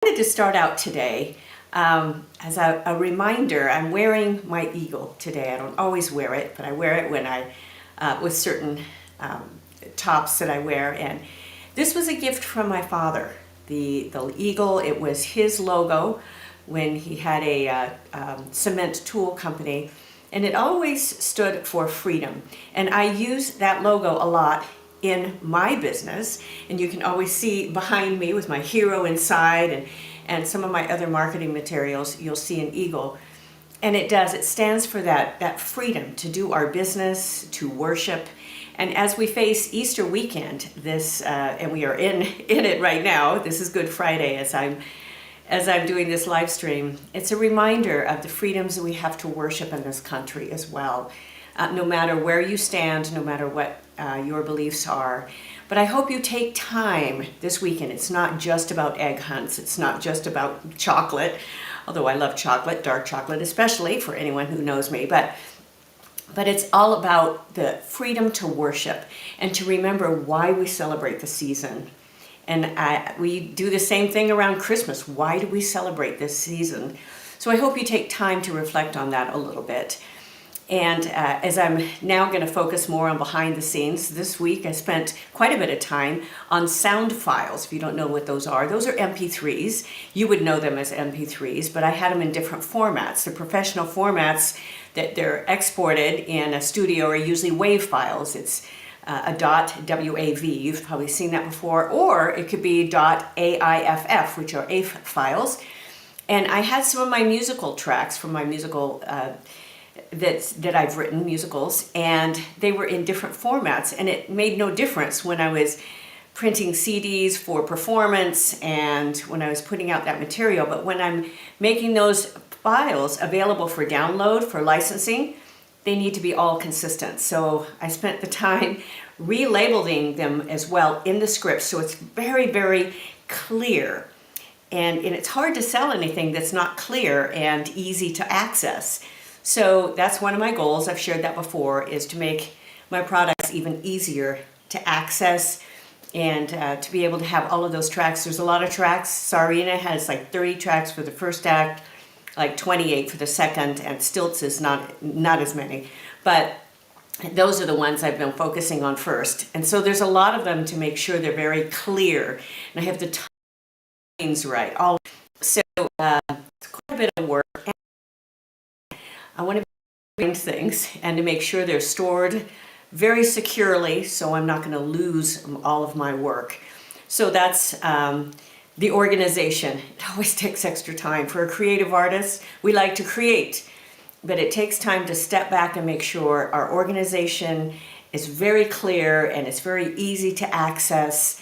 wanted to start out today as a reminder. I'm wearing my eagle today. I don't always wear it, but I wear it when with certain tops that I wear. And this was a gift from my father. The eagle, it was his logo when he had a cement tool company, and it always stood for freedom. And I use that logo a lot in my business, and you can always see behind me with my hero inside and some of my other marketing materials, you'll see an eagle. And it stands for that freedom to do our business, to worship. And as we face Easter weekend, and we are in it right now, this is Good Friday as I'm doing this live stream, it's a reminder of the freedoms that we have to worship in this country as well. No matter where you stand, no matter what your beliefs are. But I hope you take time this weekend. It's not just about egg hunts. It's not just about chocolate, although I love chocolate, dark chocolate especially, for anyone who knows me. But it's all about the freedom to worship and to remember why we celebrate the season. And we do the same thing around Christmas. Why do we celebrate this season? So I hope you take time to reflect on that a little bit. And as I'm now going to focus more on behind the scenes, this week I spent quite a bit of time on sound files. If you don't know what those are MP3s. You would know them as MP3s, but I had them in different formats. The professional formats that they're exported in a studio are usually WAV files. It's a .wav, you've probably seen that before, or it could be .aiff, which are aiff files. And I had some of my musical tracks from my musical that I've written, musicals, and they were in different formats, and it made no difference when I was printing CDs for performance and when I was putting out that material. But when I'm making those files available for download, for licensing, they need to be all consistent. So I spent the time relabeling them as well in the script, so it's very, very clear. And it's hard to sell anything that's not clear and easy to access. So that's one of my goals, I've shared that before, is to make my products even easier to access and to be able to have all of those tracks. There's a lot of tracks. Tsarina has like 30 tracks for the first act, like 28 for the second, and Stilts is not as many. But those are the ones I've been focusing on first. And so there's a lot of them to make sure they're very clear. And I have the times right. So it's quite a bit of work. I want to find things and to make sure they're stored very securely, so I'm not going to lose all of my work. So that's the organization. It always takes extra time. For a creative artist, we like to create, but it takes time to step back and make sure our organization is very clear and it's very easy to access,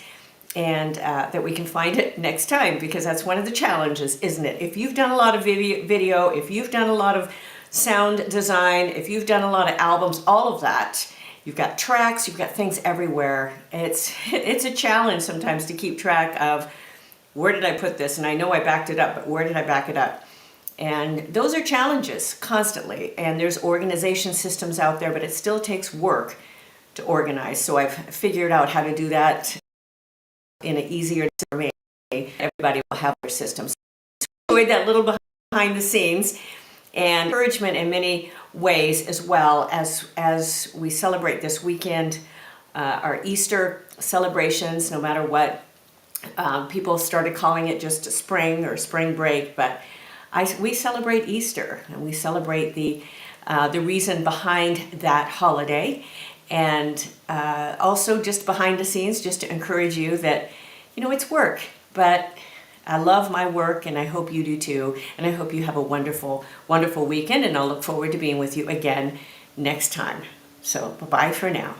and that we can find it next time, because that's one of the challenges, isn't it? If you've done a lot of video, if you've done a lot of sound design, if you've done a lot of albums, all of that, you've got tracks, you've got things everywhere. It's a challenge sometimes to keep track of where did I put this, and I know I backed it up, but where did I back it up? And those are challenges constantly, and there's organization systems out there, but it still takes work to organize. So I've figured out how to do that in an easier way. Everybody will have their systems. So I enjoyed that little behind the scenes and encouragement in many ways, as well as we celebrate this weekend, our Easter celebrations, no matter what. People started calling it just spring or spring break, but we celebrate Easter, and we celebrate the reason behind that holiday. And also just behind the scenes, just to encourage you that, it's work, but I love my work, and I hope you do too. And I hope you have a wonderful, wonderful weekend, and I'll look forward to being with you again next time. So bye-bye for now.